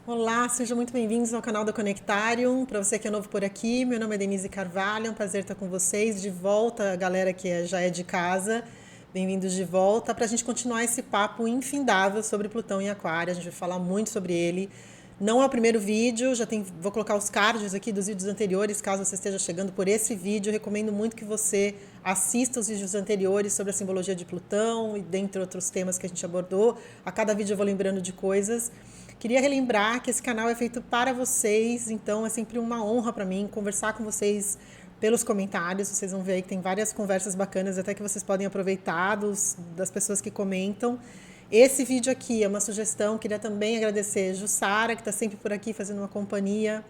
Olá, sejam muito bem-vindos ao canal da Conectarium. Para você que é novo por aqui, meu nome é Denise Carvalho, é um prazer estar com vocês. De volta, a galera que já é de casa, bem-vindos de volta para a gente continuar esse papo infindável sobre Plutão em Aquário. A gente vai falar muito sobre ele. Não é o primeiro vídeo, vou colocar os cards aqui dos vídeos anteriores, caso você esteja chegando por esse vídeo. Eu recomendo muito que você assista os vídeos anteriores sobre a simbologia de Plutão e dentre outros temas que a gente abordou. A cada vídeo eu vou lembrando de coisas. Queria relembrar que esse canal é feito para vocês, então é sempre uma honra para mim conversar com vocês pelos comentários. Vocês vão ver aí que tem várias conversas bacanas, até que vocês podem aproveitar das pessoas que comentam. Esse vídeo aqui é uma sugestão, queria também agradecer Jussara, que está sempre por aqui fazendo uma companhia,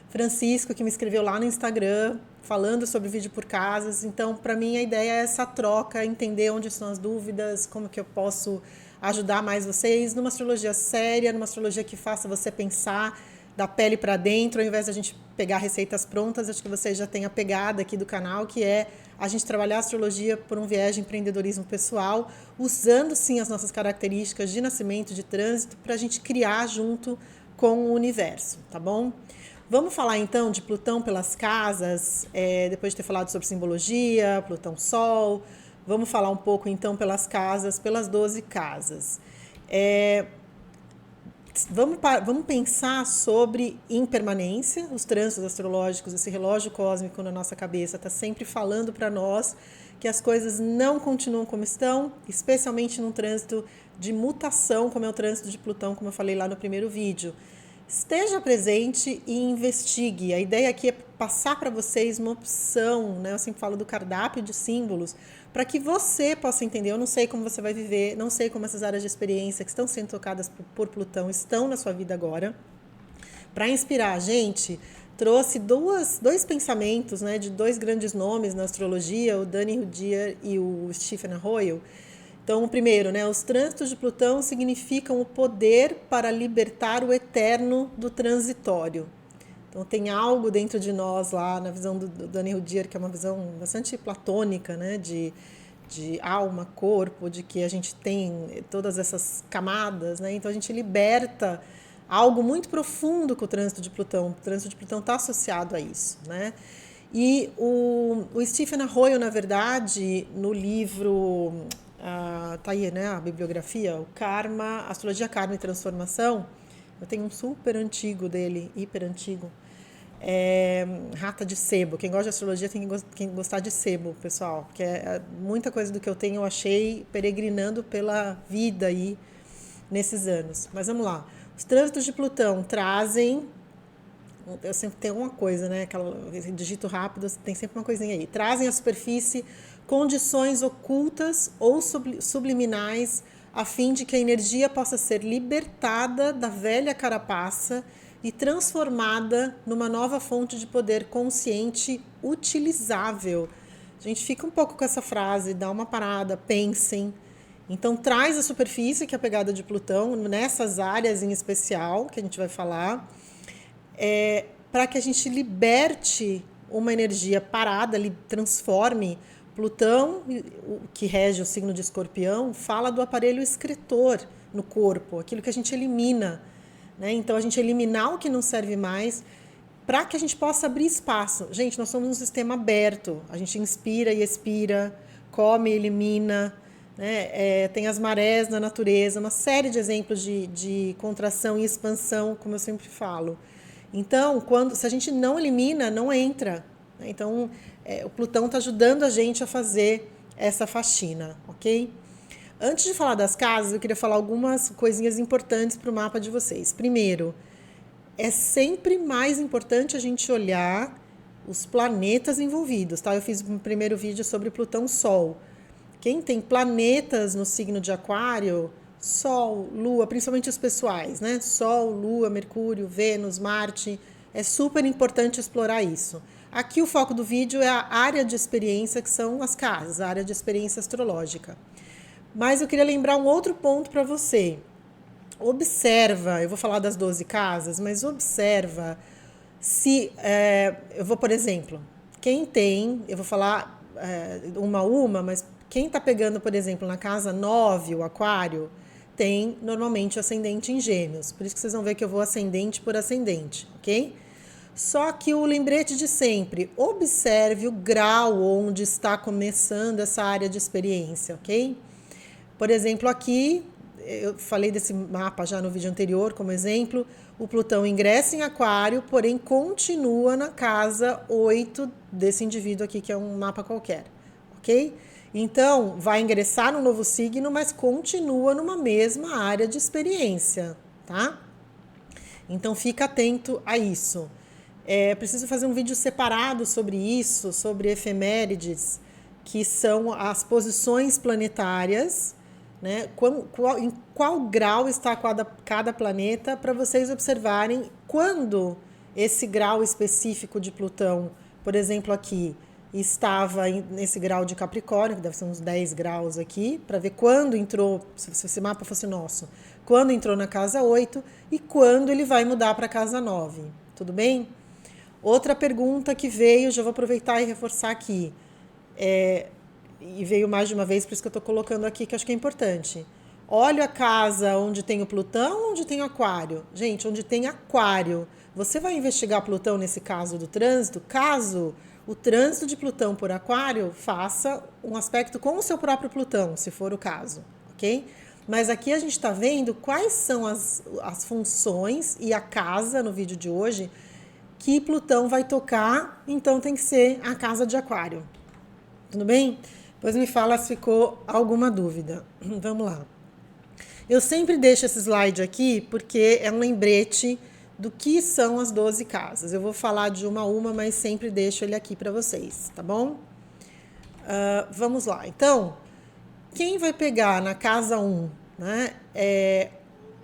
Francisco, que me escreveu lá no Instagram, falando sobre vídeo por casas. Então, para mim, a ideia é essa troca, entender onde estão as dúvidas, como que eu posso ajudar mais vocês numa astrologia séria, numa astrologia que faça você pensar da pele para dentro, ao invés de a gente pegar receitas prontas. Acho que vocês já têm a pegada aqui do canal, que é a gente trabalhar a astrologia por um viés de empreendedorismo pessoal, usando sim as nossas características de nascimento, de trânsito, para a gente criar junto com o universo, tá bom? Vamos falar então de Plutão pelas casas, depois de ter falado sobre simbologia, Plutão Sol. Vamos falar um pouco então pelas casas, pelas 12 casas. Vamos pensar sobre impermanência, os trânsitos astrológicos, esse relógio cósmico na nossa cabeça está sempre falando para nós que as coisas não continuam como estão, especialmente num trânsito de mutação, como é o trânsito de Plutão, como eu falei lá no primeiro vídeo. Esteja presente e investigue. A ideia aqui é passar para vocês uma opção, né? Eu sempre falo do cardápio de símbolos, para que você possa entender. Eu não sei como você vai viver, não sei como essas áreas de experiência que estão sendo tocadas por Plutão estão na sua vida agora. Para inspirar a gente, trouxe dois pensamentos, né, de dois grandes nomes na astrologia, o Danny Rudier e o Stephen Arroyo. Então, primeiro, né, os trânsitos de Plutão significam o poder para libertar o eterno do transitório. Então, tem algo dentro de nós lá, na visão do Danny Rudier, que é uma visão bastante platônica, né, de alma, corpo, de que a gente tem todas essas camadas, né? Então, a gente liberta algo muito profundo com o trânsito de Plutão. O trânsito de Plutão está associado a isso, né? E o Stephen Arroyo, na verdade, no livro, tá aí, né, a bibliografia, o Karma, Astrologia, Karma e Transformação. Eu tenho um super antigo dele, hiper antigo. Rata de Sebo. Quem gosta de astrologia tem que gostar de sebo, pessoal. Porque muita coisa do que eu tenho eu achei peregrinando pela vida aí nesses anos. Mas vamos lá. Os trânsitos de Plutão trazem. Eu sempre tenho uma coisa, né? Digito rápido, tem sempre uma coisinha aí. Trazem à superfície condições ocultas ou subliminais a fim de que a energia possa ser libertada da velha carapaça e transformada numa nova fonte de poder consciente utilizável. A gente fica um pouco com essa frase, dá uma parada, pensem. Então traz à superfície, que é a pegada de Plutão, nessas áreas em especial que a gente vai falar, para que a gente liberte uma energia parada, transforme. Plutão, que rege o signo de Escorpião, fala do aparelho excretor no corpo, aquilo que a gente elimina, né? Então, a gente eliminar o que não serve mais para que a gente possa abrir espaço. Gente, nós somos um sistema aberto, a gente inspira e expira, come e elimina, né? Tem as marés na natureza, uma série de exemplos de contração e expansão, como eu sempre falo. Então, se a gente não elimina, não entra. Então, o Plutão está ajudando a gente a fazer essa faxina, ok? Antes de falar das casas, eu queria falar algumas coisinhas importantes para o mapa de vocês. Primeiro, é sempre mais importante a gente olhar os planetas envolvidos, tá? Eu fiz um primeiro vídeo sobre Plutão Sol. Quem tem planetas no signo de Aquário, Sol, Lua, principalmente os pessoais, né? Sol, Lua, Mercúrio, Vênus, Marte, é super importante explorar isso. Aqui o foco do vídeo é a área de experiência, que são as casas, a área de experiência astrológica. Mas eu queria lembrar um outro ponto para você. Observa, eu vou falar das 12 casas, mas observa se, eu vou, por exemplo, quem tem, eu vou falar uma, mas quem está pegando, por exemplo, na casa 9, o Aquário, tem normalmente ascendente em Gêmeos. Por isso que vocês vão ver que eu vou ascendente por ascendente, ok? Só que o lembrete de sempre, observe o grau onde está começando essa área de experiência, ok? Por exemplo, aqui, eu falei desse mapa já no vídeo anterior como exemplo, o Plutão ingressa em Aquário, porém continua na casa 8 desse indivíduo aqui, que é um mapa qualquer, ok? Então, vai ingressar num novo signo, mas continua numa mesma área de experiência, tá? Então, fica atento a isso. Preciso fazer um vídeo separado sobre isso, sobre efemérides, que são as posições planetárias, né? Em qual grau está cada planeta, para vocês observarem quando esse grau específico de Plutão, por exemplo, aqui, estava nesse grau de Capricórnio, que deve ser uns 10 graus aqui, para ver quando entrou, se esse mapa fosse nosso, quando entrou na casa 8 e quando ele vai mudar para a casa 9. Tudo bem? Outra pergunta que veio, já vou aproveitar e reforçar aqui, e veio mais de uma vez, por isso que eu estou colocando aqui, que acho que é importante. Olha a casa onde tem o Plutão, onde tem o Aquário. Gente, onde tem Aquário, você vai investigar Plutão nesse caso do trânsito, caso o trânsito de Plutão por Aquário faça um aspecto com o seu próprio Plutão, se for o caso, ok? Mas aqui a gente está vendo quais são as funções e a casa, no vídeo de hoje, que Plutão vai tocar, então tem que ser a casa de Aquário. Tudo bem? Depois me fala se ficou alguma dúvida. Vamos lá. Eu sempre deixo esse slide aqui porque é um lembrete do que são as 12 casas. Eu vou falar de uma a uma, mas sempre deixo ele aqui para vocês, tá bom? Vamos lá. Então, quem vai pegar na casa 1, né, é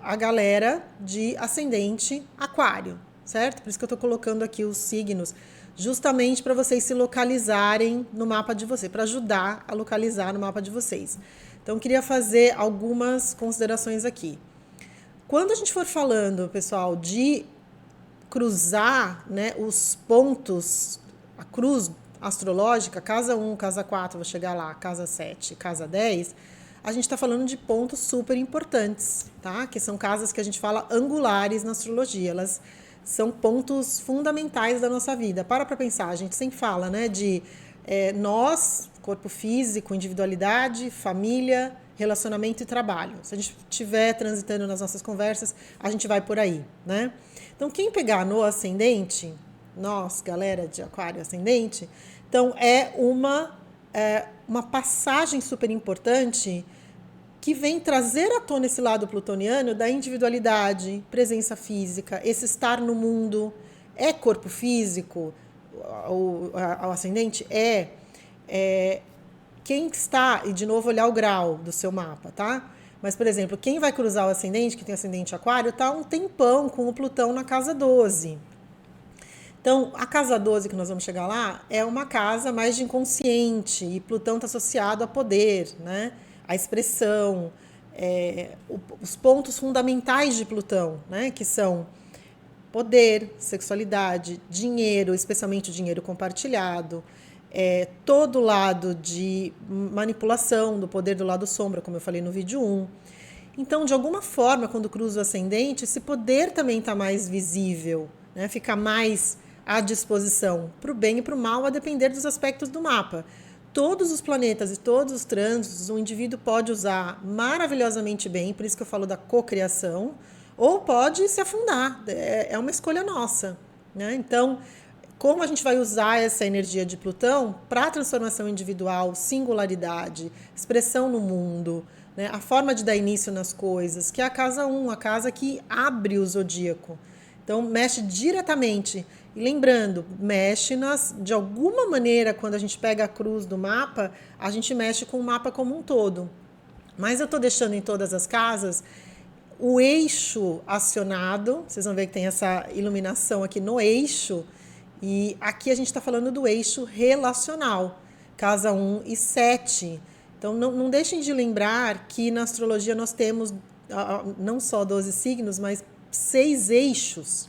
a galera de ascendente Aquário, certo? Por isso que eu estou colocando aqui os signos, justamente para vocês se localizarem no mapa de vocês, para ajudar a localizar no mapa de vocês. Então, eu queria fazer algumas considerações aqui. Quando a gente for falando, pessoal, de cruzar, né, os pontos, a cruz astrológica, casa 1, casa 4, vou chegar lá, casa 7, casa 10, a gente está falando de pontos super importantes, tá? Que são casas que a gente fala angulares na astrologia, elas são pontos fundamentais da nossa vida. Para pensar, a gente sempre fala, né, de nós, corpo físico, individualidade, família, relacionamento e trabalho. Se a gente estiver transitando nas nossas conversas, a gente vai por aí, né? Então, quem pegar no ascendente, nós, galera de Aquário ascendente, então é uma passagem super importante que vem trazer à tona esse lado plutoniano da individualidade, presença física, esse estar no mundo. É corpo físico, o ascendente quem está, e de novo olhar o grau do seu mapa, tá? Mas, por exemplo, quem vai cruzar o ascendente, que tem ascendente Aquário, está um tempão com o Plutão na casa 12. Então, a casa 12, que nós vamos chegar lá, é uma casa mais de inconsciente, e Plutão está associado a poder, né? A expressão, os pontos fundamentais de Plutão, né? Que são poder, sexualidade, dinheiro, especialmente o dinheiro compartilhado, todo lado de manipulação do poder do lado sombra, como eu falei no vídeo 1. Então, de alguma forma, quando cruza o ascendente, esse poder também está mais visível, né? Fica mais à disposição, para o bem e para o mal, a depender dos aspectos do mapa. Todos os planetas e todos os trânsitos, o indivíduo pode usar maravilhosamente bem, por isso que eu falo da cocriação, ou pode se afundar, é uma escolha nossa, né? Então, como a gente vai usar essa energia de Plutão para transformação individual, singularidade, expressão no mundo, né? A forma de dar início nas coisas, que é a casa 1, a casa que abre o zodíaco. Então, mexe diretamente. E lembrando, mexe de alguma maneira, quando a gente pega a cruz do mapa, a gente mexe com o mapa como um todo. Mas eu estou deixando em todas as casas o eixo acionado. Vocês vão ver que tem essa iluminação aqui no eixo. E aqui a gente está falando do eixo relacional, casa 1 e 7. Então, não deixem de lembrar que na astrologia nós temos não só 12 signos, mas 6 eixos,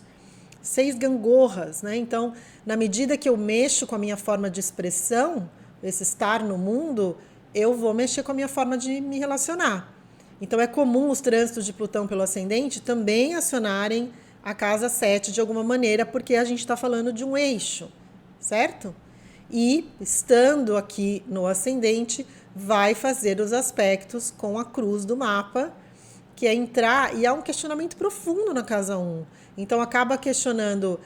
6 gangorras, né? Então, na medida que eu mexo com a minha forma de expressão, esse estar no mundo, eu vou mexer com a minha forma de me relacionar. Então é comum os trânsitos de Plutão pelo ascendente também acionarem a casa 7 de alguma maneira, porque a gente está falando de um eixo, certo? E estando aqui no ascendente, vai fazer os aspectos com a cruz do mapa, que é entrar, e há um questionamento profundo na casa 1. Então acaba questionando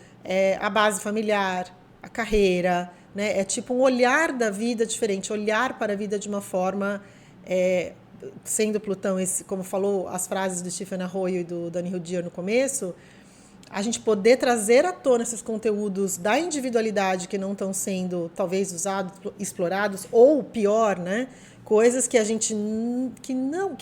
a base familiar, a carreira, né? É tipo um olhar da vida diferente, olhar para a vida de uma forma, sendo Plutão, como falou as frases do Stephen Arroyo e do Dani Rudier no começo, a gente poder trazer à tona esses conteúdos da individualidade que não estão sendo, talvez, usados, explorados, ou pior, né? Coisas que a gente, que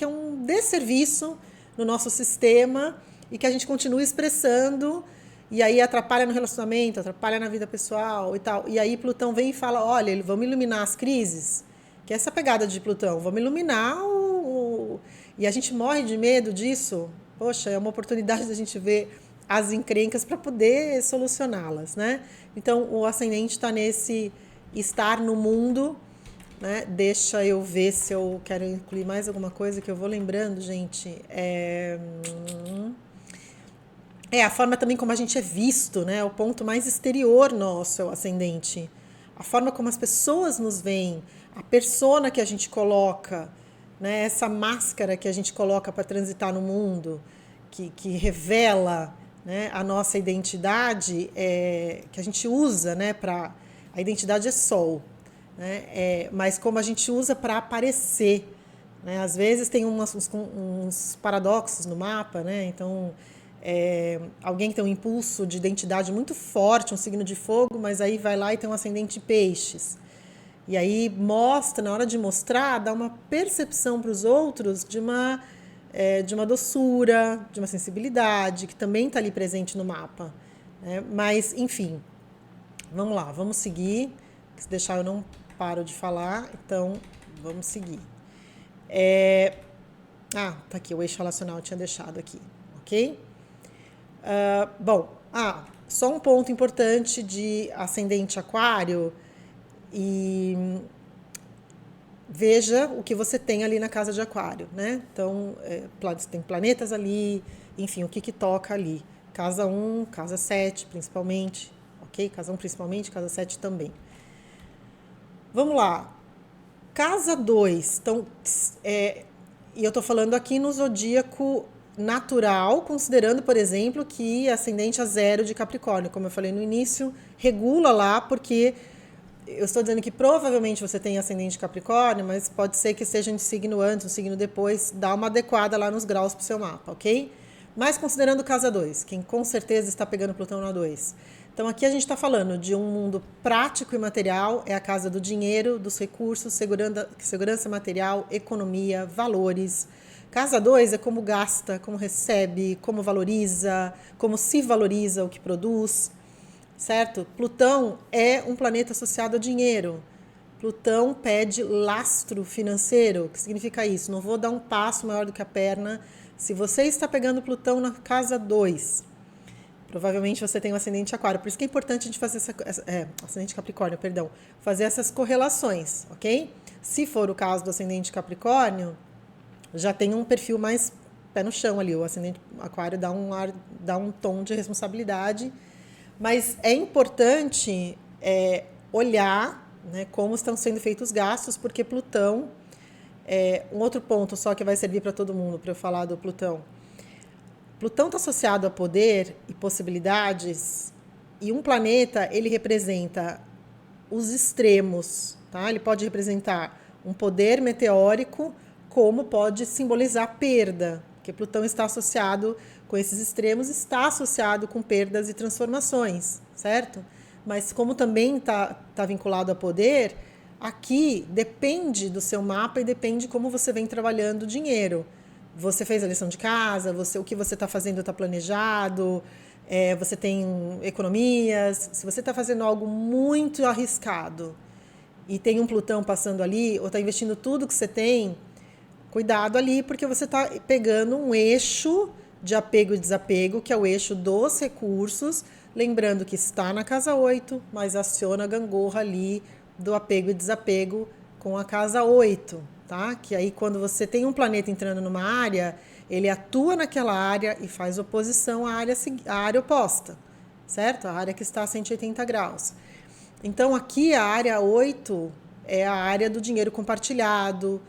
é um desserviço no nosso sistema e que a gente continua expressando e aí atrapalha no relacionamento, atrapalha na vida pessoal e tal. E aí Plutão vem e fala, olha, vamos iluminar as crises, que é essa pegada de Plutão, vamos iluminar E a gente morre de medo disso. Poxa, é uma oportunidade da gente ver as encrencas para poder solucioná-las, né? Então, o ascendente está nesse estar no mundo, né? Deixa eu ver se eu quero incluir mais alguma coisa que eu vou lembrando, gente. A forma também como a gente é visto, né? O ponto mais exterior nosso é o ascendente. A forma como as pessoas nos veem, a persona que a gente coloca, né? Essa máscara que a gente coloca para transitar no mundo, que revela, né, a nossa identidade, que a gente usa, né, para... A identidade é sol, né? Mas como a gente usa para aparecer, né? Às vezes tem uns paradoxos no mapa, né? Então, alguém que tem um impulso de identidade muito forte, um signo de fogo, mas aí vai lá e tem um ascendente de peixes. E aí mostra, na hora de mostrar, dá uma percepção para os outros de uma doçura, de uma sensibilidade, que também está ali presente no mapa, né? Mas, enfim, vamos lá, vamos seguir. Se deixar eu não paro de falar, então vamos seguir. Tá aqui, o eixo relacional eu tinha deixado aqui, ok? Só um ponto importante de ascendente aquário, e veja o que você tem ali na casa de aquário, né? Então, tem planetas ali, enfim, o que toca ali. Casa 1, casa 7, principalmente, ok? Casa 1 principalmente, casa 7 também. Vamos lá. Casa 2, então, e eu estou falando aqui no zodíaco natural, considerando, por exemplo, que ascendente a 0 de Capricórnio, como eu falei no início, regula lá, porque eu estou dizendo que provavelmente você tem ascendente Capricórnio, mas pode ser que seja um signo antes, um signo depois, dá uma adequada lá nos graus para o seu mapa, ok? Mas considerando casa 2, quem com certeza está pegando Plutão na 2. Então aqui a gente está falando de um mundo prático e material, é a casa do dinheiro, dos recursos, segurança material, economia, valores. Casa 2 é como gasta, como recebe, como valoriza, como se valoriza o que produz. Certo? Plutão é um planeta associado a dinheiro. Plutão pede lastro financeiro. O que significa isso? Não vou dar um passo maior do que a perna. Se você está pegando Plutão na casa 2, provavelmente você tem um ascendente aquário. Por isso que é importante a gente fazer ascendente Capricórnio, perdão, fazer essas correlações, ok? Se for o caso do ascendente Capricórnio, já tem um perfil mais pé no chão ali. O ascendente aquário dá um tom de responsabilidade. Mas é importante olhar, né, como estão sendo feitos os gastos, porque Plutão, um outro ponto só que vai servir para todo mundo, para eu falar do Plutão. Plutão está associado a poder e possibilidades, e um planeta, ele representa os extremos, tá? Ele pode representar um poder meteórico, como pode simbolizar perda, porque Plutão está associado com esses extremos, está associado com perdas e transformações, certo? Mas como também está vinculado a poder, aqui depende do seu mapa e depende como você vem trabalhando o dinheiro. Você fez a lição de casa, o que você está fazendo está planejado, você tem economias. Se você está fazendo algo muito arriscado e tem um Plutão passando ali, ou está investindo tudo que você tem, cuidado ali, porque você está pegando um eixo de apego e desapego, que é o eixo dos recursos, lembrando que está na casa 8, mas aciona a gangorra ali do apego e desapego com a casa 8, tá? Que aí quando você tem um planeta entrando numa área, ele atua naquela área e faz oposição à área oposta, certo? A área que está a 180 graus. Então aqui a área 8 é a área do dinheiro compartilhado,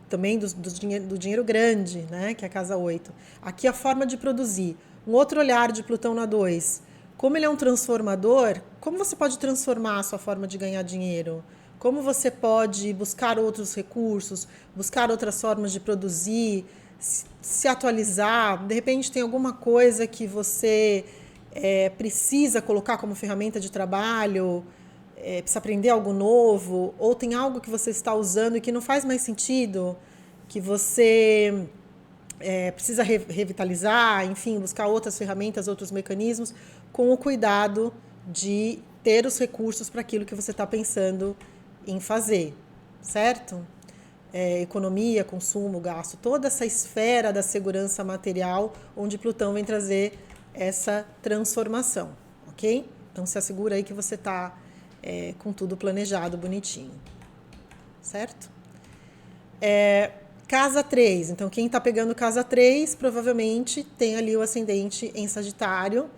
também do dinheiro grande, né? Que é a casa 8. Aqui a forma de produzir. Um outro olhar de Plutão na 2. Como ele é um transformador, como você pode transformar a sua forma de ganhar dinheiro? Como você pode buscar outros recursos, buscar outras formas de produzir, se atualizar? De repente tem alguma coisa que você precisa colocar como ferramenta de trabalho, precisa aprender algo novo, ou tem algo que você está usando e que não faz mais sentido, que você precisa revitalizar, enfim, buscar outras ferramentas, outros mecanismos, com o cuidado de ter os recursos para aquilo que você está pensando em fazer, certo? Economia, consumo, gasto, toda essa esfera da segurança material, onde Plutão vem trazer essa transformação, ok? Então se assegura aí que você está com tudo planejado, bonitinho, certo? Casa 3, então quem está pegando casa 3 provavelmente tem ali o ascendente em Sagitário.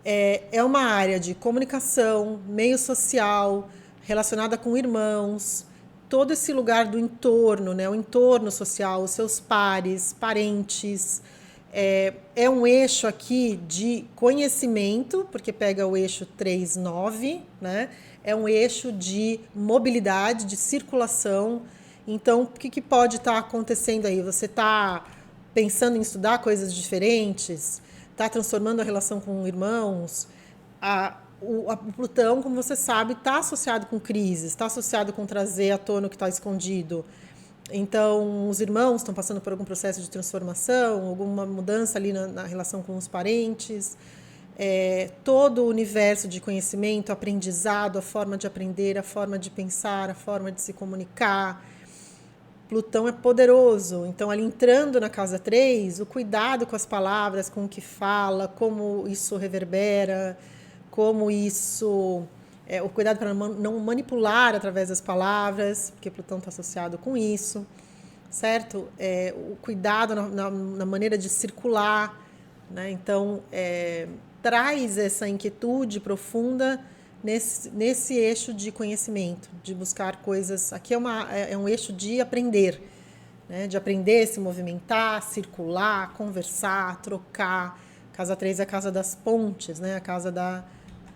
É uma área de comunicação, meio social, relacionada com irmãos, todo esse lugar do entorno, né? O entorno social, os seus pares, parentes. É um eixo aqui de conhecimento, porque pega o eixo 3-9, né? É um eixo de mobilidade, de circulação. Então, o que pode estar acontecendo aí? Você está pensando em estudar coisas diferentes? Está transformando a relação com irmãos? O Plutão, como você sabe, está associado com crises, está associado com trazer à tona o que está escondido. Então, os irmãos estão passando por algum processo de transformação, alguma mudança ali na relação com os parentes. Todo o universo de conhecimento, aprendizado, a forma de aprender, a forma de pensar, a forma de se comunicar. Plutão é poderoso, então ali entrando na casa 3, o cuidado com as palavras, com o que fala, como isso reverbera, como isso... o cuidado para não manipular através das palavras, porque Plutão está associado com isso, certo? O cuidado na maneira de circular, né? Então, traz essa inquietude profunda nesse eixo de conhecimento, de buscar coisas. Aqui é um eixo de aprender, né? De aprender, se movimentar, circular, conversar, trocar. Casa 3 é a casa das pontes, né? A casa da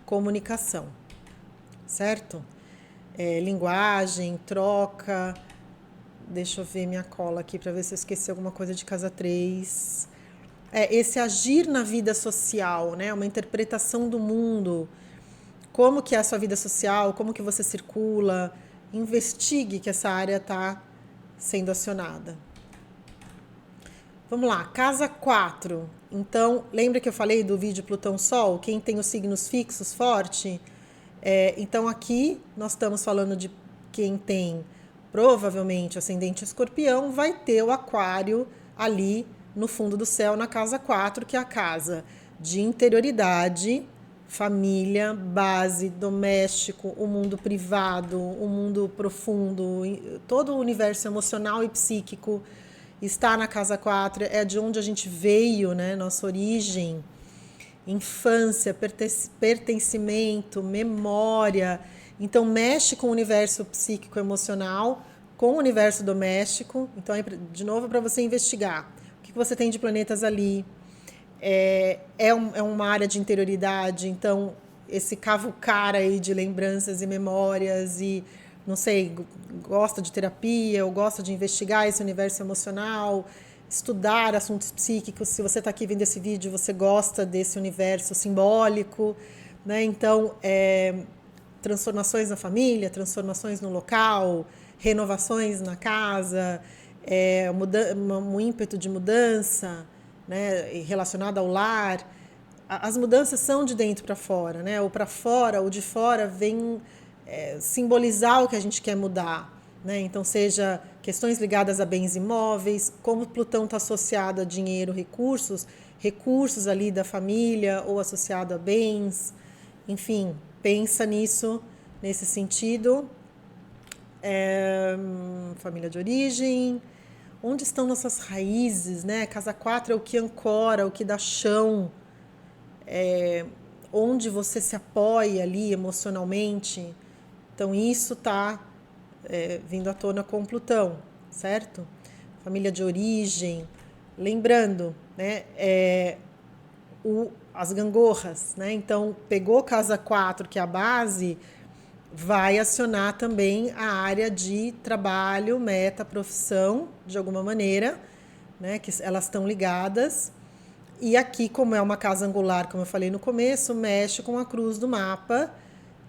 comunicação, certo? Linguagem, troca. Deixa eu ver minha cola aqui para ver se eu esqueci alguma coisa de casa 3. Esse agir na vida social, né? Uma interpretação do mundo. Como que é a sua vida social, como que você circula, investigue que essa área está sendo acionada. Vamos lá, casa 4. Então, lembra que eu falei do vídeo Plutão-Sol? Quem tem os signos fixos forte? Então, aqui nós estamos falando de quem tem provavelmente ascendente Escorpião, vai ter o Aquário ali no fundo do céu, na casa 4, que é a casa de interioridade, família, base, doméstico, o mundo privado, o mundo profundo, todo o universo emocional e psíquico está na casa 4, é de onde a gente veio, né? Nossa origem, infância, pertencimento, memória. Então, mexe com o universo psíquico emocional, com o universo doméstico. Então, de novo, para você investigar o que você tem de planetas ali. É uma área de interioridade, então esse cavucar aí de lembranças e memórias e, não sei, gosta de terapia ou gosta de investigar esse universo emocional, estudar assuntos psíquicos. Se você está aqui vendo esse vídeo, você gosta desse universo simbólico, né? Então, transformações na família, transformações no local, renovações na casa, um ímpeto de mudança, né, relacionado ao lar. As mudanças são de dentro para fora, né? O para fora, o de fora vem simbolizar o que a gente quer mudar, né? Então, seja questões ligadas a bens imóveis, como Plutão está associado a dinheiro, recursos ali da família ou associado a bens, enfim, pensa nisso, nesse sentido. Família de origem. Onde estão nossas raízes, né? Casa 4 é o que ancora, o que dá chão, onde você se apoia ali emocionalmente. Então, isso está vindo à tona com Plutão, certo? Família de origem. Lembrando, né? As gangorras, né? Então, pegou casa 4, que é a base, vai acionar também a área de trabalho, meta, profissão, de alguma maneira, né? Que elas estão ligadas. E aqui, como é uma casa angular, como eu falei no começo, mexe com a cruz do mapa,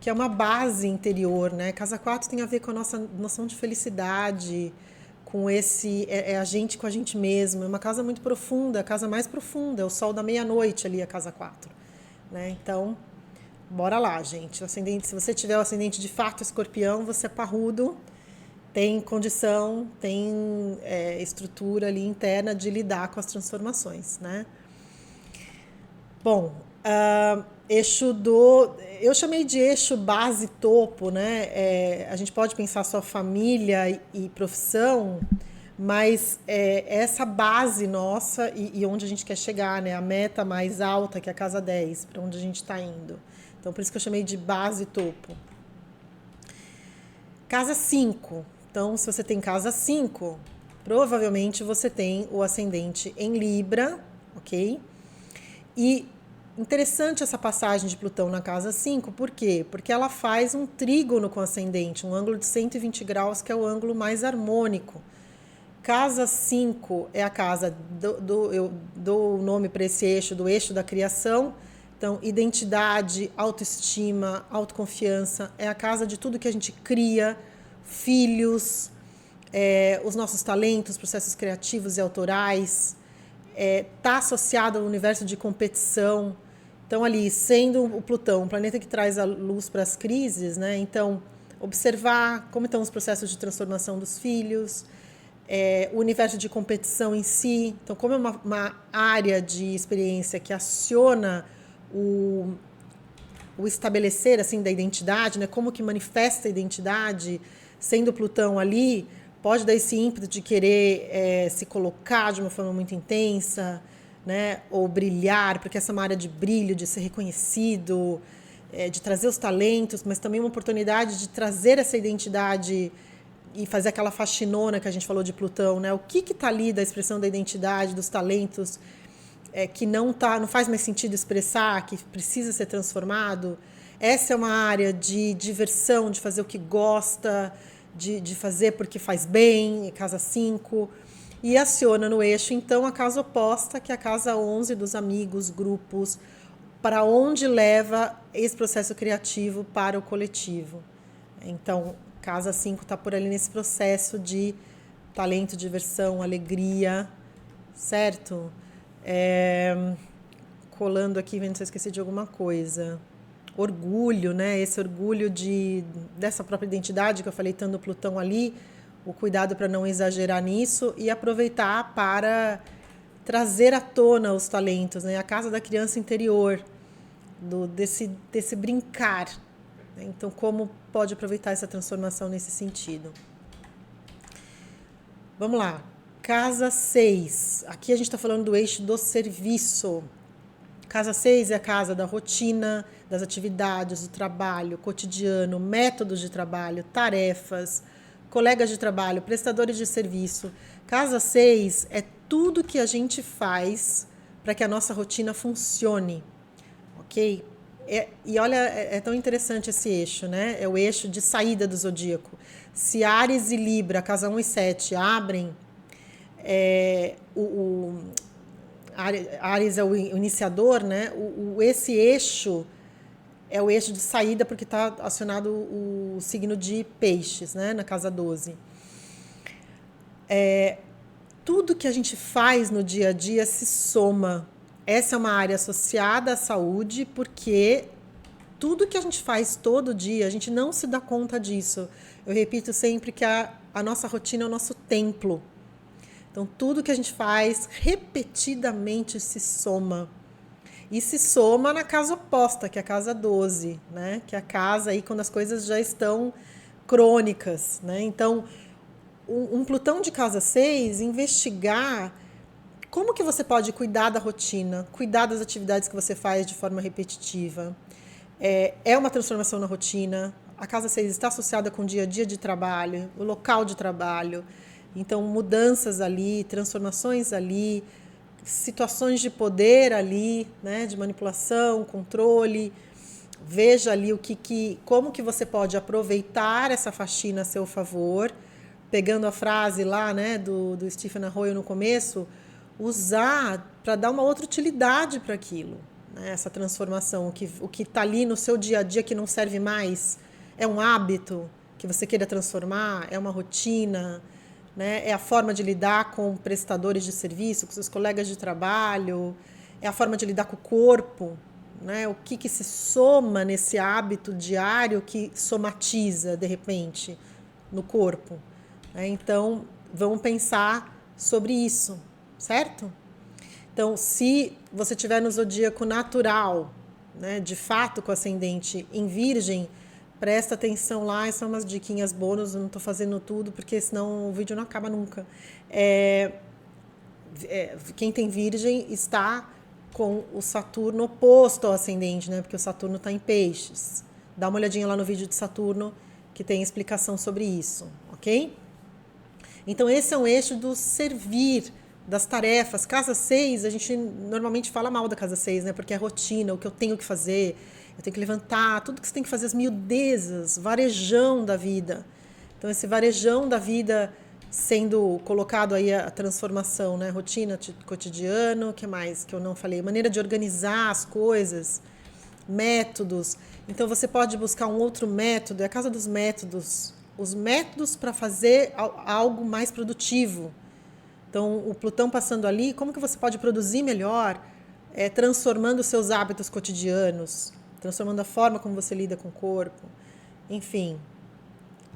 que é uma base interior, né? Casa 4 tem a ver com a nossa noção de felicidade, com esse a gente com a gente mesmo. É uma casa muito profunda, a casa mais profunda, é o sol da meia-noite ali, a casa 4, né? Então, bora lá, gente. O ascendente, se você tiver o ascendente de fato escorpião, você é parrudo, tem condição, tem estrutura ali interna de lidar com as transformações, né? Bom, eixo eu chamei de eixo base topo, né? A gente pode pensar só família e profissão, mas essa base nossa e onde a gente quer chegar, né? A meta mais alta, que é a casa 10, para onde a gente está indo. Então, por isso que eu chamei de base topo. Casa 5. Então, se você tem casa 5, provavelmente você tem o ascendente em Libra, ok? E interessante essa passagem de Plutão na casa 5, por quê? Porque ela faz um trígono com o ascendente, um ângulo de 120 graus, que é o ângulo mais harmônico. Casa 5 é a casa, eu dou o nome para esse eixo, do eixo da criação. Então, identidade, autoestima, autoconfiança, é a casa de tudo que a gente cria, filhos, os nossos talentos, processos criativos e autorais, está associado ao universo de competição. Então, ali, sendo o Plutão, um planeta que traz a luz para as crises, né? Então, observar como estão os processos de transformação dos filhos, o universo de competição em si. Então, como é uma área de experiência que aciona o estabelecer assim da identidade, né? Como que manifesta a identidade, sendo Plutão ali, pode dar esse ímpeto de querer se colocar de uma forma muito intensa, né? Ou brilhar, porque essa é uma área de brilho, de ser reconhecido, de trazer os talentos, mas também uma oportunidade de trazer essa identidade e fazer aquela faxinona que a gente falou de Plutão, né? O que está ali da expressão da identidade, dos talentos, que não faz mais sentido expressar, que precisa ser transformado. Essa é uma área de diversão, de fazer o que gosta, de fazer porque faz bem, casa 5. E aciona no eixo, então, a casa oposta, que é a casa 11 dos amigos, grupos, para onde leva esse processo criativo para o coletivo. Então, casa 5 está por ali nesse processo de talento, diversão, alegria, certo? Colando aqui, vendo se eu esqueci de alguma coisa. Orgulho, né? Esse orgulho dessa própria identidade que eu falei, estando Plutão ali, o cuidado para não exagerar nisso e aproveitar para trazer à tona os talentos, né? A casa da criança interior, desse brincar. Né? Então, como pode aproveitar essa transformação nesse sentido? Vamos lá. Casa 6. Aqui a gente está falando do eixo do serviço. Casa 6 é a casa da rotina, das atividades, do trabalho, cotidiano, métodos de trabalho, tarefas, colegas de trabalho, prestadores de serviço. Casa 6 é tudo que a gente faz para que a nossa rotina funcione, ok? E olha, é tão interessante esse eixo, né? É o eixo de saída do zodíaco. Se Áries e Libra, casa 1 e 7, abrem, Áries é o iniciador, né? Esse eixo é o eixo de saída porque está acionado o signo de Peixes, né? Na casa 12. Tudo que a gente faz no dia a dia se soma. Essa é uma área associada à saúde porque tudo que a gente faz todo dia, a gente não se dá conta disso. Eu repito sempre que a nossa rotina é o nosso templo. Então, tudo que a gente faz repetidamente se soma. E se soma na casa oposta, que é a casa 12, né? Que é a casa aí quando as coisas já estão crônicas, né? Então, um Plutão de casa 6, investigar como que você pode cuidar da rotina, cuidar das atividades que você faz de forma repetitiva. É uma transformação na rotina. A casa 6 está associada com o dia a dia de trabalho, o local de trabalho. Então, mudanças ali, transformações ali, situações de poder ali, né, de manipulação, controle. Veja ali como que você pode aproveitar essa faxina a seu favor, pegando a frase lá, né, do Stephen Arroyo no começo, usar para dar uma outra utilidade para aquilo, né, essa transformação, o que está ali no seu dia a dia que não serve mais, é um hábito que você queira transformar, é uma rotina, né, é a forma de lidar com prestadores de serviço, com seus colegas de trabalho, é a forma de lidar com o corpo, né, o que se soma nesse hábito diário que somatiza, de repente, no corpo. Então, vamos pensar sobre isso, certo? Então, se você tiver no zodíaco natural, né, de fato com ascendente em Virgem, presta atenção lá, são umas diquinhas bônus, eu não estou fazendo tudo, porque senão o vídeo não acaba nunca. Quem tem Virgem está com o Saturno oposto ao ascendente, né? Porque o Saturno está em Peixes. Dá uma olhadinha lá no vídeo de Saturno, que tem explicação sobre isso, ok? Então, esse é um eixo do servir, das tarefas. Casa 6, a gente normalmente fala mal da casa 6, né? Porque é rotina, o que eu tenho que fazer, eu tenho que levantar, tudo que você tem que fazer, as miudezas, varejão da vida. Então, esse varejão da vida sendo colocado aí a transformação, né? Rotina, cotidiano, o que mais que eu não falei? Maneira de organizar as coisas, métodos. Então, você pode buscar um outro método, é a casa dos métodos, os métodos para fazer algo mais produtivo. Então, o Plutão passando ali, como que você pode produzir melhor, transformando os seus hábitos cotidianos, transformando a forma como você lida com o corpo, enfim,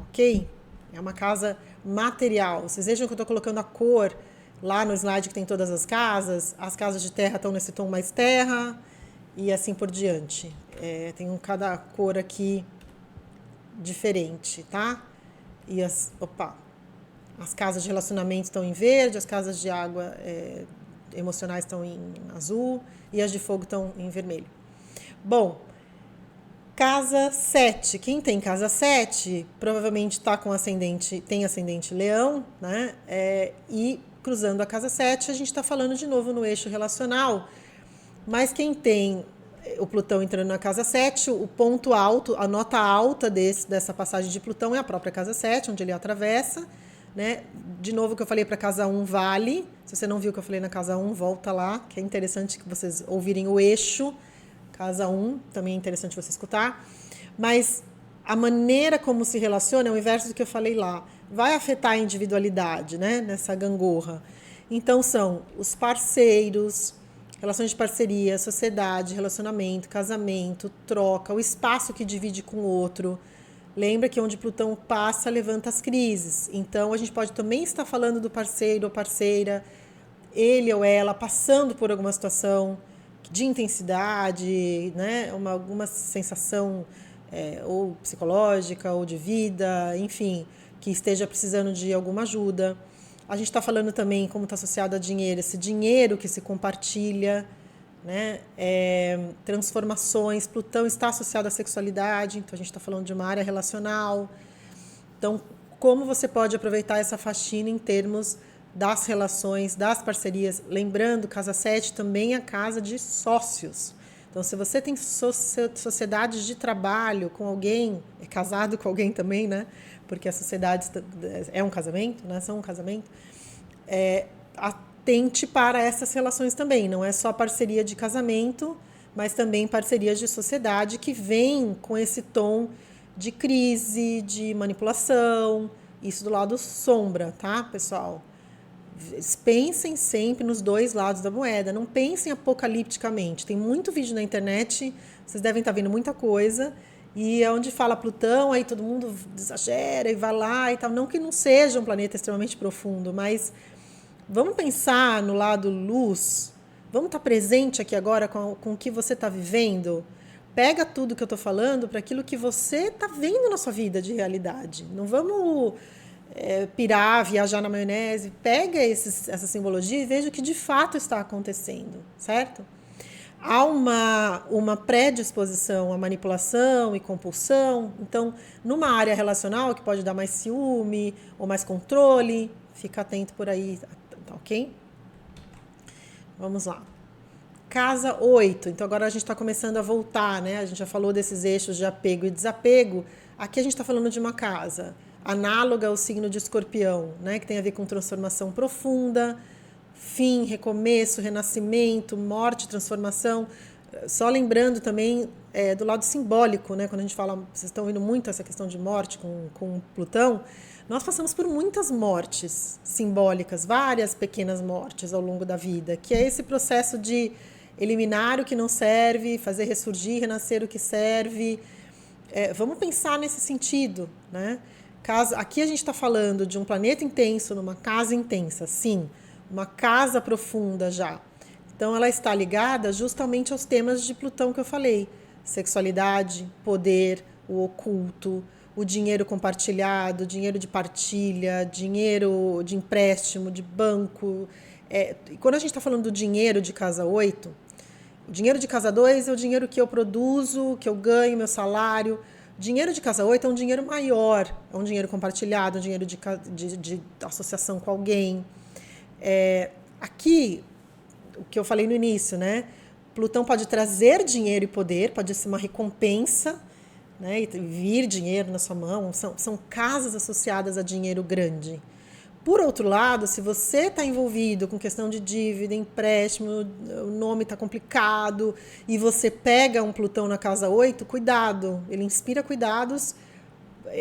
ok? É uma casa material. Vocês vejam que eu estou colocando a cor lá no slide que tem todas as casas de terra estão nesse tom mais terra e assim por diante. Tem cada cor aqui diferente, tá? E as casas de relacionamento estão em verde, as casas de água emocionais estão em azul e as de fogo estão em vermelho. Bom, casa 7. Quem tem casa 7 provavelmente está com tem ascendente leão, né? E cruzando a casa 7, a gente está falando de novo no eixo relacional. Mas quem tem o Plutão entrando na casa 7, o ponto alto, a nota alta dessa passagem de Plutão é a própria casa 7, onde ele atravessa, né? De novo, o que eu falei para casa 1 vale. Se você não viu o que eu falei na casa 1, volta lá, que é interessante que vocês ouvirem o eixo. Casa 1, também é interessante você escutar. Mas a maneira como se relaciona é o inverso do que eu falei lá. Vai afetar a individualidade, né? Nessa gangorra. Então, são os parceiros, relações de parceria, sociedade, relacionamento, casamento, troca, o espaço que divide com o outro. Lembra que onde Plutão passa, levanta as crises. Então, a gente pode também estar falando do parceiro ou parceira, ele ou ela, passando por alguma situação de intensidade, né? Alguma sensação ou psicológica ou de vida, enfim, que esteja precisando de alguma ajuda. A gente está falando também como está associado a dinheiro, esse dinheiro que se compartilha, né? Transformações. Plutão está associado à sexualidade, então a gente está falando de uma área relacional. Então, como você pode aproveitar essa faxina em termos das relações, das parcerias? Lembrando, casa 7 também é a casa de sócios. Então, se você tem sociedades de trabalho com alguém, é casado com alguém também, né? Porque a sociedade é um casamento, né? São um casamento. Atente para essas relações também. Não é só parceria de casamento, mas também parcerias de sociedade que vêm com esse tom de crise, de manipulação. Isso do lado sombra, tá, pessoal? Pensem sempre nos dois lados da moeda. Não pensem apocalipticamente. Tem muito vídeo na internet, vocês devem estar vendo muita coisa. E é onde fala Plutão, aí todo mundo exagera e vai lá e tal. Não que não seja um planeta extremamente profundo, mas vamos pensar no lado luz. Vamos estar presente aqui agora com o que você está vivendo. pega tudo que eu estou falando para aquilo que você está vendo na sua vida de realidade. Não vamos pirar, viajar na maionese. Pega essa simbologia e veja o que de fato está acontecendo, certo? Há uma predisposição à manipulação e compulsão. Então, numa área relacional que pode dar mais ciúme ou mais controle, fica atento por aí, tá ok? Vamos lá. Casa 8. Então, agora a gente está começando a voltar, né? A gente já falou desses eixos de apego e desapego. Aqui a gente está falando de uma casa análoga ao signo de Escorpião, né? Que tem a ver com transformação profunda, fim, recomeço, renascimento, morte, transformação. Só lembrando também do lado simbólico, né? Quando a gente fala, vocês estão ouvindo muito essa questão de morte com Plutão, nós passamos por muitas mortes simbólicas, várias pequenas mortes ao longo da vida, que é esse processo de eliminar o que não serve, fazer ressurgir, renascer o que serve. Vamos pensar nesse sentido, né? Aqui a gente está falando de um planeta intenso numa casa intensa, sim, uma casa profunda já. Então, ela está ligada justamente aos temas de Plutão que eu falei. Sexualidade, poder, o oculto, o dinheiro compartilhado, dinheiro de partilha, dinheiro de empréstimo, de banco. E quando a gente está falando do dinheiro de casa 8, o dinheiro de casa 2 é o dinheiro que eu produzo, que eu ganho, meu salário. O dinheiro de casa 8 é um dinheiro maior, é um dinheiro compartilhado, um dinheiro de associação com alguém. Aqui, o que eu falei no início, né? Plutão pode trazer dinheiro e poder, pode ser uma recompensa, né? E vir dinheiro na sua mão. São casas associadas a dinheiro grande. Por outro lado, se você está envolvido com questão de dívida, empréstimo, o nome está complicado, e você pega um Plutão na casa 8, cuidado, ele inspira cuidados.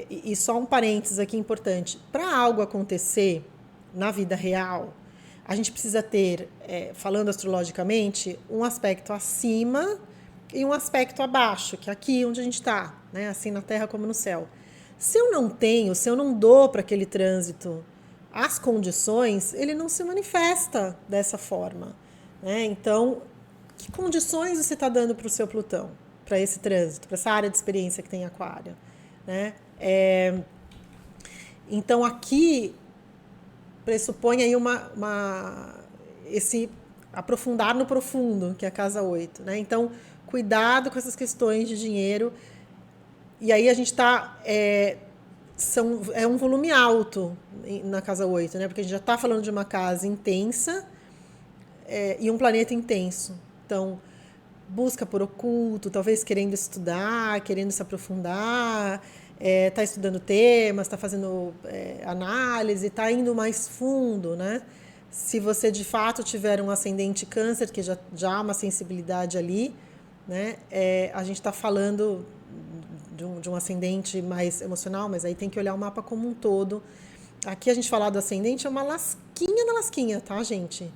E só um parênteses aqui importante, para algo acontecer na vida real, a gente precisa ter, falando astrologicamente, um aspecto acima e um aspecto abaixo, que é aqui onde a gente está, né? Assim na Terra como no céu. Se eu não dou para aquele trânsito as condições, ele não se manifesta dessa forma, né? Então, que condições você está dando para o seu Plutão, para esse trânsito, para essa área de experiência que tem Aquário, né? Então, aqui pressupõe aí esse aprofundar no profundo, que é a casa 8, né? Então, cuidado com essas questões de dinheiro. E aí a gente está... é um volume alto na casa 8, né? Porque a gente já está falando de uma casa intensa e um planeta intenso. Então, busca por oculto, talvez querendo estudar, querendo se aprofundar, está estudando temas, está fazendo análise, está indo mais fundo, né? Se você de fato tiver um ascendente câncer, que já há uma sensibilidade ali, né? A gente está falando de um ascendente mais emocional, mas aí tem que olhar o mapa como um todo. Aqui a gente falar do ascendente é uma lasquinha da lasquinha, tá, gente?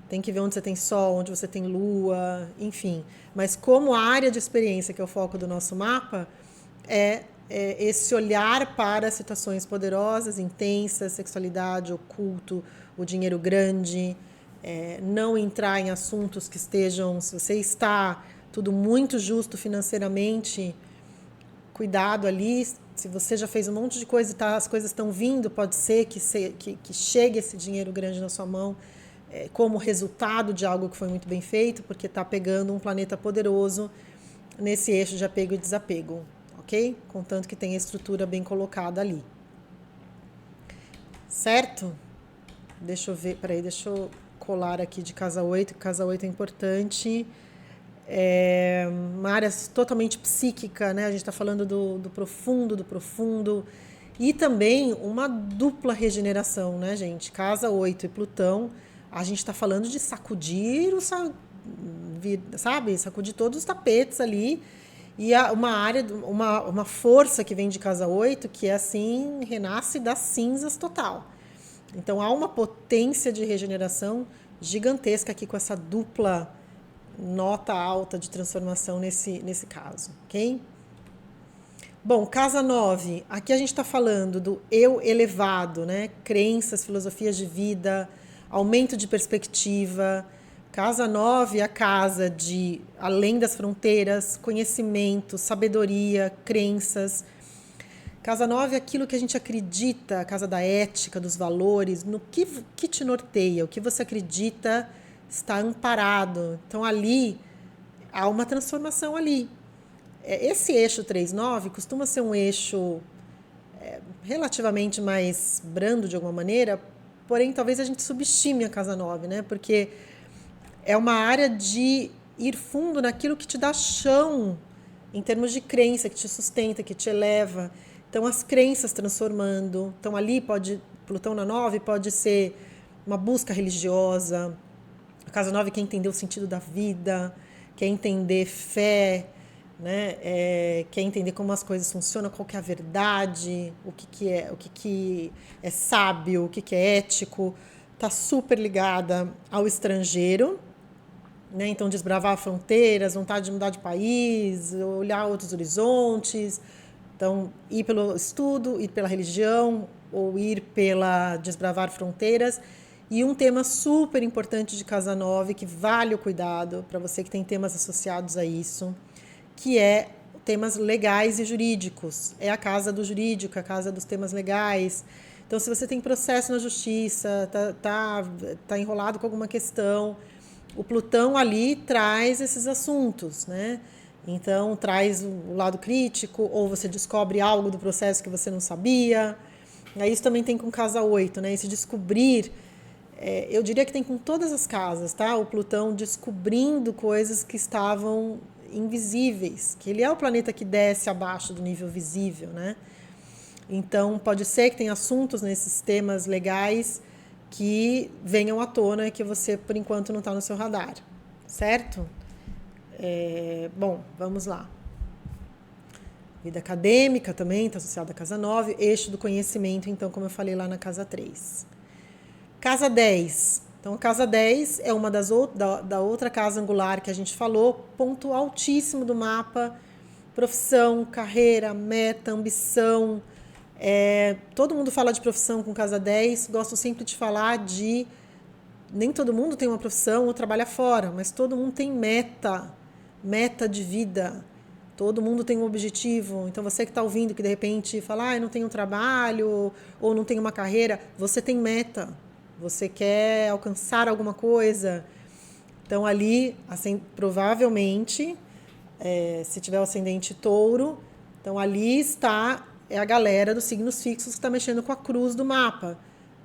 Tem que ver onde você tem sol, onde você tem lua, enfim. Mas como a área de experiência, que é o foco do nosso mapa, é esse olhar para situações poderosas, intensas, sexualidade, oculto, o dinheiro grande, não entrar em assuntos que estejam... Se você está tudo muito justo financeiramente, cuidado ali. Se você já fez um monte de coisa e as coisas estão vindo, pode ser que chegue esse dinheiro grande na sua mão como resultado de algo que foi muito bem feito, porque está pegando um planeta poderoso nesse eixo de apego e desapego, ok? Contanto que tenha a estrutura bem colocada ali. Certo? Deixa eu ver, peraí, deixa eu colar aqui de casa 8, que casa 8 é importante. Uma área totalmente psíquica, né? A gente está falando do profundo, e também uma dupla regeneração, né, gente? Casa 8 e Plutão, a gente está falando de sacudir sabe? Sacudir todos os tapetes ali, e uma força que vem de casa 8 que é assim, renasce das cinzas total. Então há uma potência de regeneração gigantesca aqui com essa dupla nota alta de transformação nesse caso, ok? Bom, casa 9, aqui a gente está falando do eu elevado, né? Crenças, filosofias de vida, aumento de perspectiva, Casa 9 é a casa de além das fronteiras, conhecimento, sabedoria, crenças. Casa 9 é aquilo que a gente acredita, a casa da ética, dos valores, no que te norteia, o que você acredita está amparado. Então ali há uma transformação ali. Esse eixo 3-9 costuma ser um eixo relativamente mais brando de alguma maneira, porém talvez a gente subestime a casa 9, né? Porque é uma área de ir fundo naquilo que te dá chão, em termos de crença, que te sustenta, que te eleva. Então, as crenças transformando. Então, ali Plutão na 9 pode ser uma busca religiosa. A casa 9 quer entender o sentido da vida, quer entender fé, né? Quer entender como as coisas funcionam, qual que é a verdade, o que é sábio, o que é ético. Está super ligada ao estrangeiro, né? Então, desbravar fronteiras, vontade de mudar de país, olhar outros horizontes. Então, ir pelo estudo, ir pela religião, ou ir pela desbravar fronteiras. E um tema super importante de casa 9, que vale o cuidado para você que tem temas associados a isso, que é temas legais e jurídicos. É a casa do jurídico, a casa dos temas legais. Então, se você tem processo na justiça, tá enrolado com alguma questão, o Plutão ali traz esses assuntos, né? Então, traz o lado crítico, ou você descobre algo do processo que você não sabia. Isso também tem com casa 8, né? Esse descobrir, eu diria que tem com todas as casas, tá? O Plutão descobrindo coisas que estavam invisíveis, que ele é o planeta que desce abaixo do nível visível, né? Então, pode ser que tenha assuntos nesses temas legais que venham à tona e que você, por enquanto, não está no seu radar, certo? Bom, vamos lá. Vida acadêmica também está associada à casa 9, eixo do conhecimento, então, como eu falei lá na casa 3. Casa 10. Então, a casa 10 é uma da outra casa angular que a gente falou, ponto altíssimo do mapa, profissão, carreira, meta, ambição. Todo mundo fala de profissão com casa 10, gosto sempre de falar de... Nem todo mundo tem uma profissão ou trabalha fora, mas todo mundo tem meta de vida. Todo mundo tem um objetivo. Então, você que está ouvindo, que de repente fala, não tenho um trabalho ou não tenho uma carreira, você tem meta. Você quer alcançar alguma coisa. Então, ali, assim, provavelmente, se tiver o ascendente touro, então ali está a galera dos signos fixos que está mexendo com a cruz do mapa,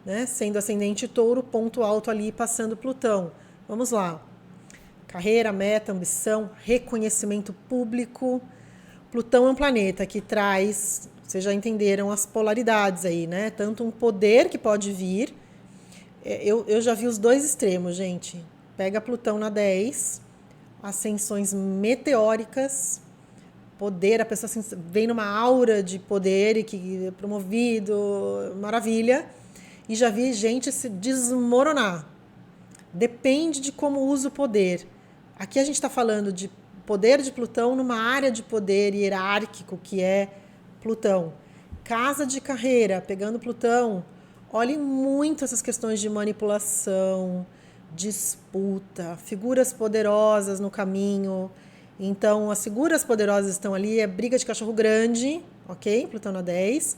né? Sendo ascendente touro, ponto alto ali, passando Plutão. Vamos lá. Carreira, meta, ambição, reconhecimento público. Plutão é um planeta que traz, vocês já entenderam as polaridades aí, né? Tanto um poder que pode vir. Eu já vi os dois extremos, gente. Pega Plutão na 10, ascensões meteóricas, poder, a pessoa assim, vem numa aura de poder e que é promovido, maravilha. E já vi gente se desmoronar. Depende de como usa o poder. Aqui a gente está falando de poder de Plutão numa área de poder hierárquico que é Plutão. Casa de carreira, pegando Plutão, olhem muito essas questões de manipulação, disputa, figuras poderosas no caminho. Então, as figuras poderosas estão ali, é briga de cachorro grande, ok? Plutão na 10.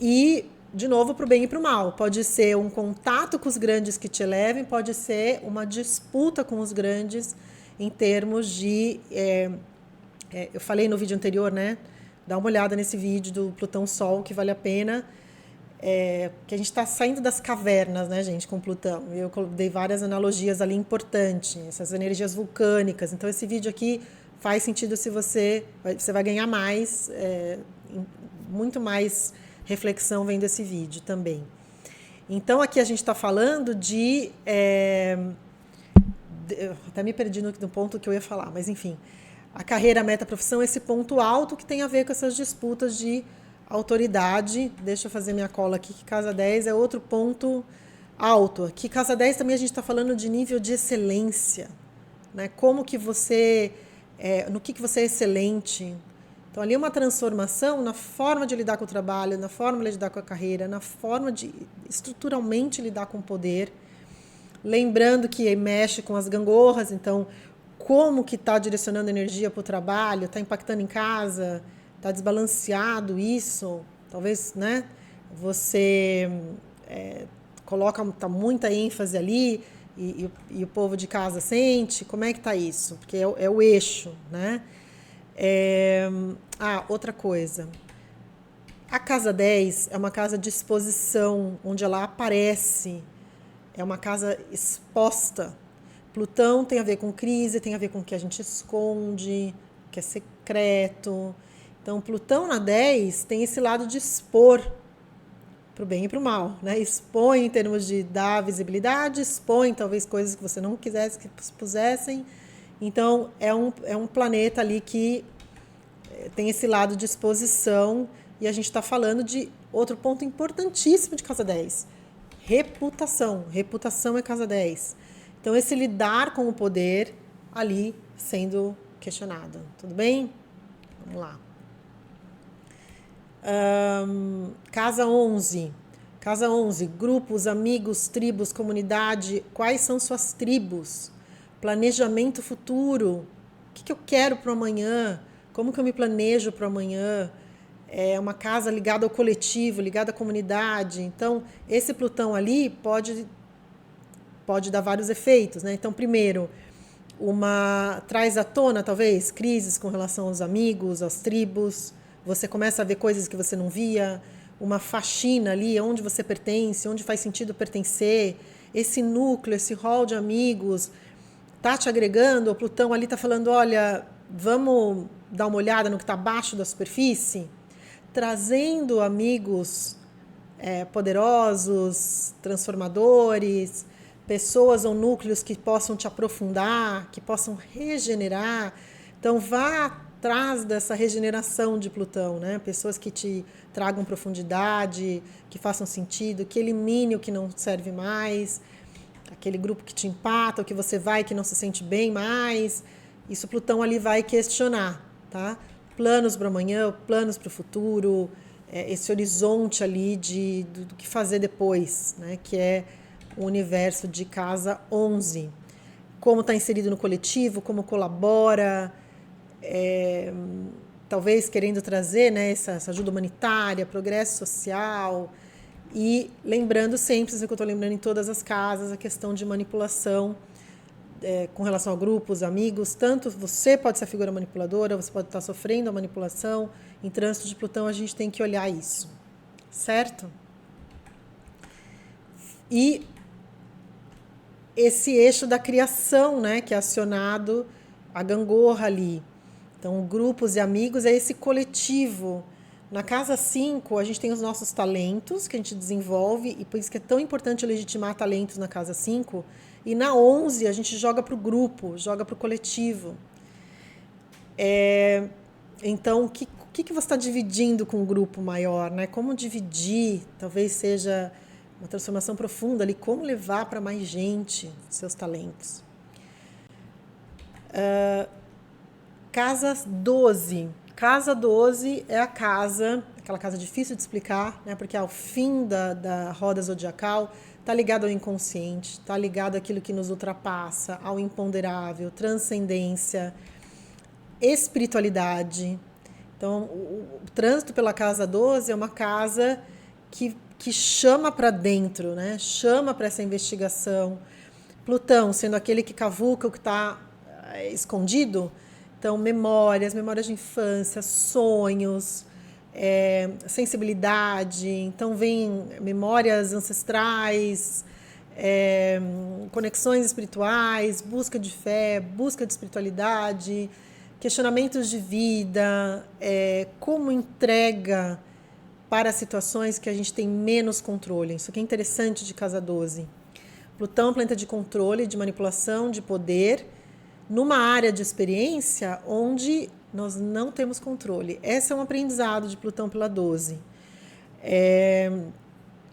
E, de novo, para o bem e para o mal. Pode ser um contato com os grandes que te elevem, pode ser uma disputa com os grandes em termos de... eu falei no vídeo anterior, né? Dá uma olhada nesse vídeo do Plutão-Sol, que vale a pena. Que a gente está saindo das cavernas, né, gente, com Plutão. Eu dei várias analogias ali importantes, essas energias vulcânicas. Então, esse vídeo aqui faz sentido se você vai ganhar mais, muito mais reflexão vendo esse vídeo também. Então, aqui a gente está falando de... eu até me perdi no ponto que eu ia falar, mas enfim. A carreira, a meta, a profissão, esse ponto alto que tem a ver com essas disputas de autoridade. Deixa eu fazer minha cola aqui, que casa 10 é outro ponto alto. Aqui, casa 10 também a gente está falando de nível de excelência, né? Como que você... no que você é excelente. Então, ali é uma transformação na forma de lidar com o trabalho, na forma de lidar com a carreira, na forma de estruturalmente lidar com o poder. Lembrando que mexe com as gangorras, então como que está direcionando energia para o trabalho, está impactando em casa, está desbalanceado isso, talvez, né? Você coloca muita ênfase ali e o povo de casa sente, como é que está isso? Porque é o eixo, né? Outra coisa. A casa 10 é uma casa de exposição, onde ela aparece, é uma casa exposta. Plutão tem a ver com crise, tem a ver com o que a gente esconde, o que é secreto. Então, Plutão na 10 tem esse lado de expor, para o bem e para o mal, né? Expõe em termos de dar visibilidade, expõe talvez coisas que você não quisesse que expusessem. Então, é um planeta ali que tem esse lado de exposição, e a gente está falando de outro ponto importantíssimo de casa 10, reputação. Reputação é casa 10. Então, esse lidar com o poder ali sendo questionado. Tudo bem? Vamos lá. Casa 11. Casa 11. Grupos, amigos, tribos, comunidade. Quais são suas tribos? Planejamento futuro. O que eu quero para o amanhã? Como que eu me planejo para o amanhã? É uma casa ligada ao coletivo, ligada à comunidade. Então, esse Plutão ali pode dar vários efeitos, né? Então, primeiro, traz à tona, talvez, crises com relação aos amigos, às tribos. Você começa a ver coisas que você não via. Uma faxina ali, onde você pertence, onde faz sentido pertencer. Esse núcleo, esse hall de amigos, tá te agregando? O Plutão ali tá falando, olha, vamos dar uma olhada no que está abaixo da superfície? Trazendo amigos poderosos, transformadores, pessoas ou núcleos que possam te aprofundar, que possam regenerar. Então, vá atrás dessa regeneração de Plutão, né? Pessoas que te tragam profundidade, que façam sentido, que elimine o que não serve mais, aquele grupo que te empata, o que você vai e que não se sente bem mais. Isso Plutão ali vai questionar, tá? Planos para amanhã, planos para o futuro, esse horizonte ali do que fazer depois, né? Que é o universo de casa 11. Como está inserido no coletivo, como colabora, talvez querendo trazer, né, essa ajuda humanitária, progresso social. E lembrando sempre, isso que eu estou lembrando em todas as casas, a questão de manipulação com relação a grupos, amigos. Tanto você pode ser a figura manipuladora, você pode estar sofrendo a manipulação. Em trânsito de Plutão, a gente tem que olhar isso, certo? E esse eixo da criação, né, que é acionado, a gangorra ali. Então, grupos e amigos é esse coletivo. Na casa 5, a gente tem os nossos talentos que a gente desenvolve, e por isso que é tão importante legitimar talentos na casa 5. E na 11, a gente joga para o grupo, joga para o coletivo. Então, o que você está dividindo com um grupo maior, né? Como dividir, talvez seja uma transformação profunda ali, como levar para mais gente seus talentos. Casa 12. Casa 12 é aquela casa difícil de explicar, né? Porque ao fim da roda zodiacal está ligado ao inconsciente, está ligado àquilo que nos ultrapassa, ao imponderável, transcendência, espiritualidade. Então, o trânsito pela casa 12 é uma casa que chama para dentro, né? Chama para essa investigação. Plutão sendo aquele que cavuca o que está escondido. Então, memórias de infância, sonhos, sensibilidade. Então, vem memórias ancestrais, conexões espirituais, busca de fé, busca de espiritualidade, questionamentos de vida, como entrega para situações que a gente tem menos controle. Isso aqui é interessante de casa 12. Plutão é um planeta de controle, de manipulação, de poder, numa área de experiência onde nós não temos controle. Esse é um aprendizado de Plutão pela 12.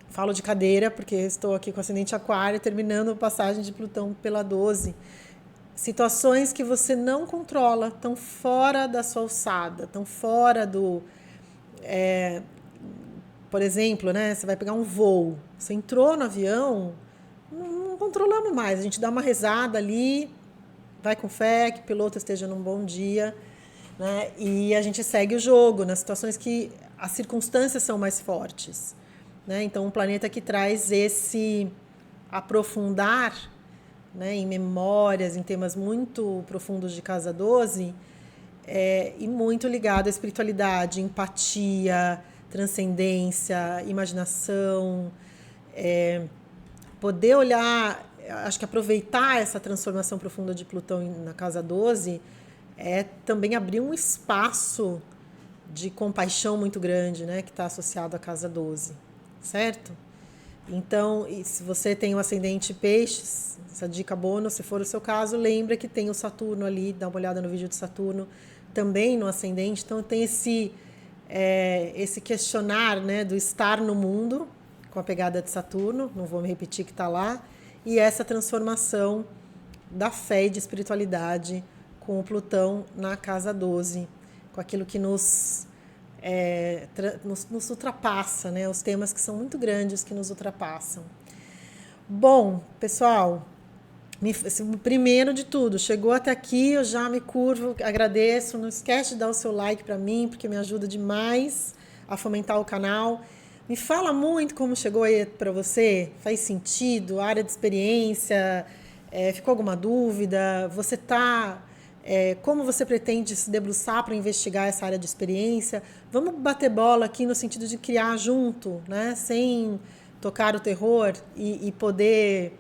Falo de cadeira porque estou aqui com ascendente aquário, terminando a passagem de Plutão pela 12. Situações que você não controla, estão fora da sua alçada, estão fora do... por exemplo, né, você vai pegar um voo, você entrou no avião, não controlamos mais. A gente dá uma rezada ali, vai com fé, que o piloto esteja num bom dia, né? E a gente segue o jogo nas situações que as circunstâncias são mais fortes, né? Então, um planeta que traz esse aprofundar, né, em memórias, em temas muito profundos de Casa 12, e muito ligado à espiritualidade, empatia, transcendência, imaginação, poder olhar, acho que aproveitar essa transformação profunda de Plutão na Casa 12 é também abrir um espaço de compaixão muito grande, né, que está associado à Casa 12, certo? Então, se você tem um ascendente peixes, essa dica bônus, se for o seu caso, lembra que tem o Saturno ali, dá uma olhada no vídeo de Saturno, também no ascendente. Então, tem esse questionar, né, do estar no mundo, com a pegada de Saturno, não vou me repetir que está lá, e essa transformação da fé e de espiritualidade com o Plutão na Casa 12, com aquilo que nos ultrapassa, né? Os temas que são muito grandes que nos ultrapassam. Bom, pessoal, primeiro de tudo, chegou até aqui, eu já me curvo, agradeço, não esquece de dar o seu like para mim, porque me ajuda demais a fomentar o canal. Me fala muito como chegou aí para você, faz sentido, área de experiência, ficou alguma dúvida, você está... como você pretende se debruçar para investigar essa área de experiência? Vamos bater bola aqui no sentido de criar junto, né? Sem tocar o terror e poder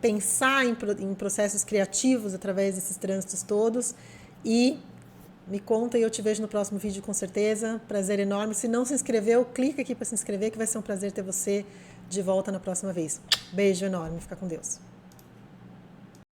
pensar em processos criativos através desses trânsitos todos. E me conta e eu te vejo no próximo vídeo com certeza. Prazer enorme. Se não se inscreveu, clica aqui para se inscrever que vai ser um prazer ter você de volta na próxima vez. Beijo enorme. Fica com Deus.